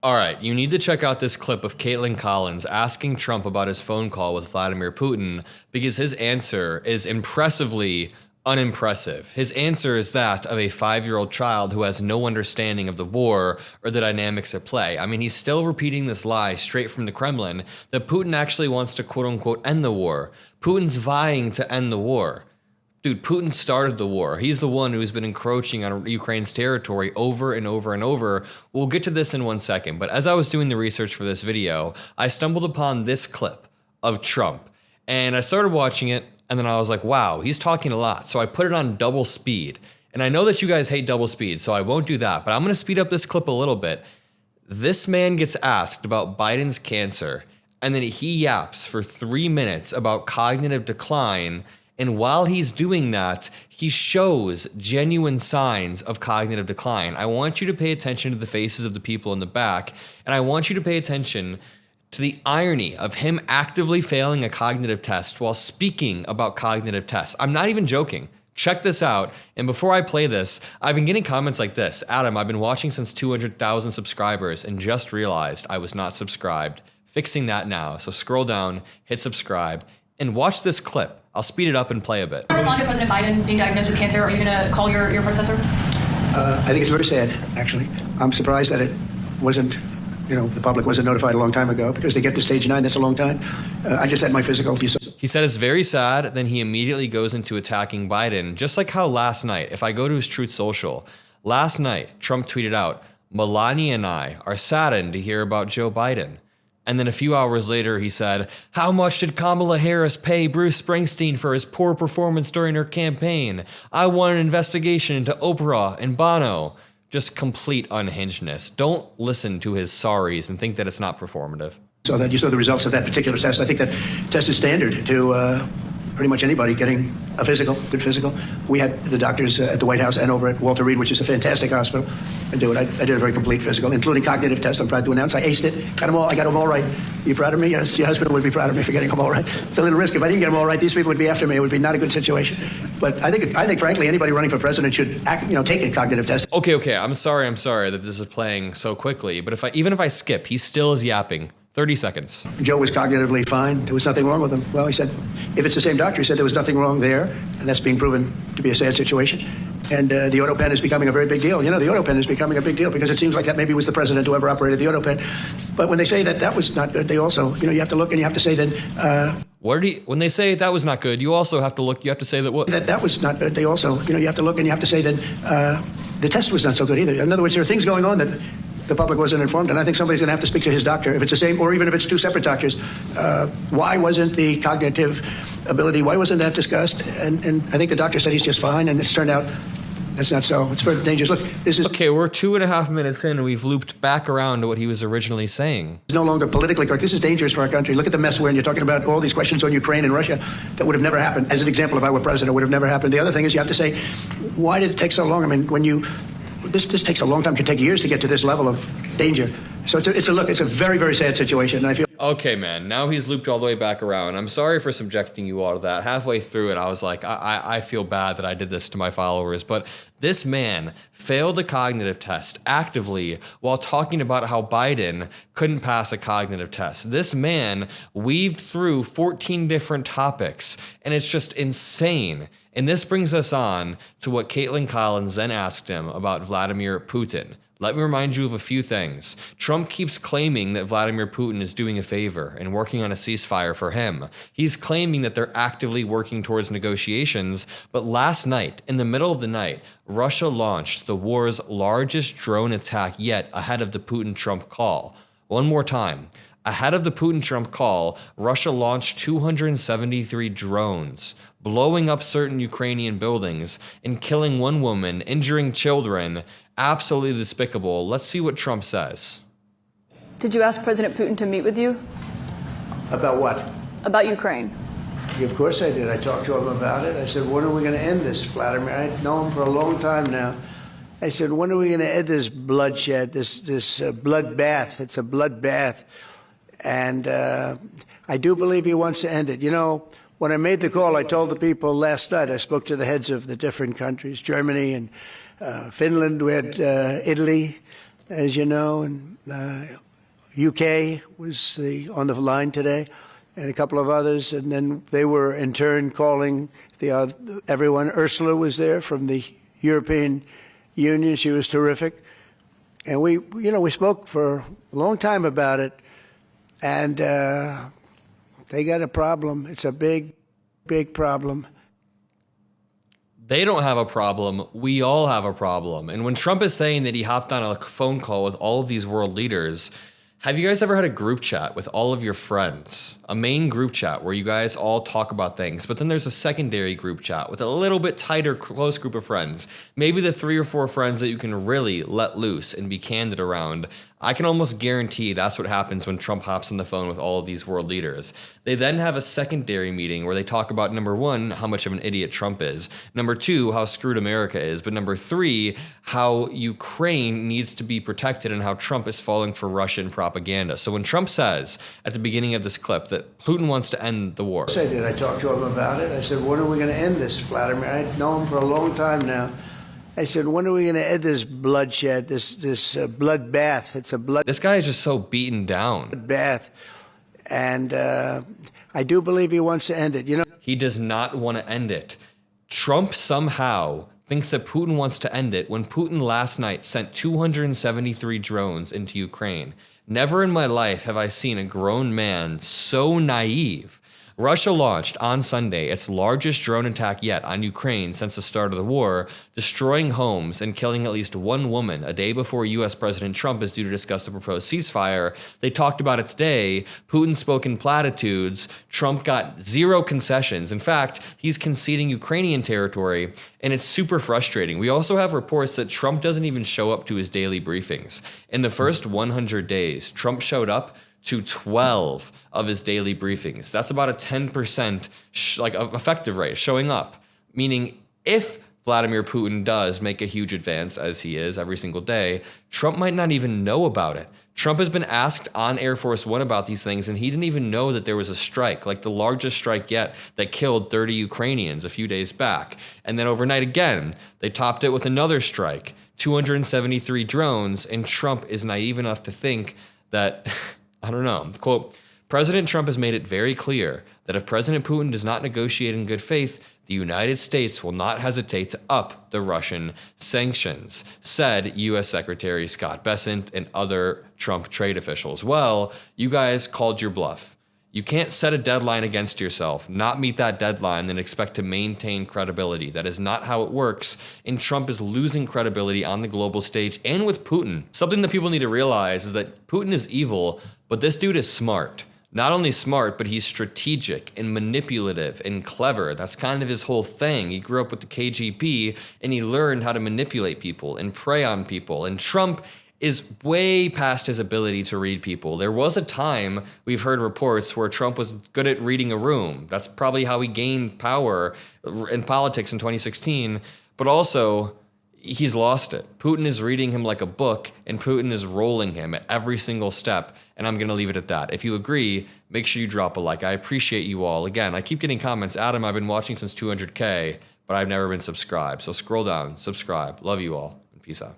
All right, you need to check out this clip of Caitlin Collins asking Trump about his phone call with Vladimir Putin because his answer is impressively unimpressive. His answer is that of a 5-year-old child who has no understanding of the war or the dynamics at play. I mean, he's still repeating this lie straight from the Kremlin that Putin actually wants to quote unquote end the war. Putin's vying to end the war. Dude, Putin started the war. He's the one who's been encroaching on Ukraine's territory over and over and over. We'll get to this in 1 second, but as I was doing the research for this video, I stumbled upon this clip of Trump, and I started watching it, and then I was like, wow, he's talking a lot. So I put it on double speed, and I know that you guys hate double speed, so I won't do that, but I'm gonna speed up this clip a little bit. This man gets asked about Biden's cancer, and then he yaps for 3 minutes about cognitive decline. And while he's doing that, he shows genuine signs of cognitive decline. I want you to pay attention to the faces of the people in the back, and I want you to pay attention to the irony of him actively failing a cognitive test while speaking about cognitive tests. I'm not even joking. Check this out. And before I play this, I've been getting comments like this. Adam, I've been watching since 200,000 subscribers and just realized I was not subscribed. Fixing that now. So scroll down, hit subscribe, and watch this clip. I'll speed it up and play a bit. Respond to President Biden being diagnosed with cancer. Are you going to call your predecessor? I think it's very sad, actually. I'm surprised that it wasn't, the public wasn't notified a long time ago, because to get to stage 9, that's a long time. I just had my physical. He said it's very sad, then he immediately goes into attacking Biden, just like how last night, if I go to his Truth Social, last night, Trump tweeted out, Melania and I are saddened to hear about Joe Biden. And then a few hours later, he said, how much did Kamala Harris pay Bruce Springsteen for his poor performance during her campaign? I want an investigation into Oprah and Bono. Just complete unhingedness. Don't listen to his sorries and think that it's not performative. So that you saw the results of that particular test. I think that test is standard to pretty much anybody getting a physical, good physical. We had the doctors at the White House and over at Walter Reed, which is a fantastic hospital, and do it. I did a very complete physical, including cognitive tests. I'm proud to announce I aced it. Got them all. I got them all right. You proud of me? Yes, your husband would be proud of me for getting them all right. It's a little risky. If I didn't get them all right, these people would be after me. It would be not a good situation. But I think, frankly, anybody running for president should take a cognitive test. Okay. I'm sorry that this is playing so quickly. But even if I skip, he still is yapping. 30 seconds. Joe was cognitively fine. There was nothing wrong with him. Well, he said, if it's the same doctor, he said there was nothing wrong there, and that's being proven to be a sad situation. And the auto pen is becoming a very big deal. The auto pen is becoming a big deal because it seems like that maybe was the president who ever operated the auto pen. But when they say that was not good, they also, you have to look and you have to say that. When they say that was not good, you also have to look. You have to say that what? That was not good. They also, you have to look and you have to say that the test was not so good either. In other words, there are things going on that the public wasn't informed, and I think somebody's going to have to speak to his doctor. If it's the same, or even if it's two separate doctors, why wasn't the cognitive ability, why wasn't that discussed? And I think the doctor said he's just fine, and it's turned out that's not so. It's very dangerous. Look, this is... Okay, we're 2.5 minutes in, and we've looped back around to what he was originally saying. It's no longer politically correct. This is dangerous for our country. Look at the mess we're in. You're talking about all these questions on Ukraine and Russia that would have never happened. As an example, if I were president, it would have never happened. The other thing is you have to say, why did it take so long? I mean, when you... This takes a long time. It can take years to get to this level of danger. So it's a very, very sad situation. And I feel... Okay, man. Now he's looped all the way back around. I'm sorry for subjecting you all to that. Halfway through it, I was like, I feel bad that I did this to my followers. But this man failed a cognitive test actively while talking about how Biden couldn't pass a cognitive test. This man weaved through 14 different topics, and it's just insane. And this brings us on to what Caitlin Collins then asked him about Vladimir Putin. Let me remind you of a few things. Trump keeps claiming that Vladimir Putin is doing a favor and working on a ceasefire for him. He's claiming that they're actively working towards negotiations, but last night, in the middle of the night, Russia launched the war's largest drone attack yet ahead of the Putin-Trump call. One more time. Ahead of the Putin-Trump call, Russia launched 273 drones, blowing up certain Ukrainian buildings and killing one woman, injuring children. Absolutely despicable. Let's see what Trump says. Did you ask President Putin to meet with you? About what? About Ukraine. Yeah, of course I did. I talked to him about it. I said, when are we going to end this, Vladimir? I've known him for a long time now. I said, when are we going to end this bloodshed, this bloodbath? It's a bloodbath. And I do believe he wants to end it. When I made the call, I told the people last night, I spoke to the heads of the different countries, Germany and Finland, we had Italy, as you know, and UK was on the line today, and a couple of others, and then they were in turn calling everyone. Ursula was there from the European Union. She was terrific, and we spoke for a long time about it, and they got a problem. It's a big, big problem. They don't have a problem. We all have a problem. And when Trump is saying that he hopped on a phone call with all of these world leaders, have you guys ever had a group chat with all of your friends? A main group chat where you guys all talk about things, but then there's a secondary group chat with a little bit tighter, close group of friends. Maybe the 3 or 4 friends that you can really let loose and be candid around. I can almost guarantee that's what happens when Trump hops on the phone with all of these world leaders. They then have a secondary meeting where they talk about, number 1, how much of an idiot Trump is. Number 2, how screwed America is. But number 3, how Ukraine needs to be protected and how Trump is falling for Russian propaganda. So when Trump says at the beginning of this clip that Putin wants to end the war. I did. I talked to him about it. I said, when are we going to end this, Vladimir? I've known him for a long time now. I said, when are we going to end this bloodshed, this bloodbath? It's a blood. This guy is just so beaten down. Bath, and I do believe he wants to end it. He does not want to end it. Trump somehow thinks that Putin wants to end it when Putin last night sent 273 drones into Ukraine. Never in my life have I seen a grown man so naive. Russia launched on Sunday its largest drone attack yet on Ukraine since the start of the war, destroying homes and killing at least 1 woman a day before U.S. President Trump is due to discuss the proposed ceasefire. They talked about it today. Putin spoke in platitudes. Trump got 0 concessions. In fact, he's conceding Ukrainian territory, and it's super frustrating. We also have reports that Trump doesn't even show up to his daily briefings. In the first 100 days, Trump showed up to 12 of his daily briefings. That's about a 10% effective rate, showing up. Meaning if Vladimir Putin does make a huge advance, as he is every single day, Trump might not even know about it. Trump has been asked on Air Force One about these things, and he didn't even know that there was a strike, like the largest strike yet that killed 30 Ukrainians a few days back. And then overnight again, they topped it with another strike, 273 drones, and Trump is naive enough to think that... I don't know. Quote, President Trump has made it very clear that if President Putin does not negotiate in good faith, the United States will not hesitate to up the Russian sanctions, said U.S. Secretary Scott Bessent and other Trump trade officials. Well, you guys called your bluff. You can't set a deadline against yourself, not meet that deadline, then expect to maintain credibility. That is not how it works, and Trump is losing credibility on the global stage and with Putin. Something that people need to realize is that Putin is evil, but this dude is smart. Not only smart, but he's strategic and manipulative and clever. That's kind of his whole thing. He grew up with the KGB, and he learned how to manipulate people and prey on people. And Trump is way past his ability to read people. There was a time, we've heard reports, where Trump was good at reading a room. That's probably how he gained power in politics in 2016. But also, he's lost it. Putin is reading him like a book, and Putin is rolling him at every single step. And I'm going to leave it at that. If you agree, make sure you drop a like. I appreciate you all. Again, I keep getting comments. Adam, I've been watching since 200K, but I've never been subscribed. So scroll down, subscribe. Love you all, and peace out.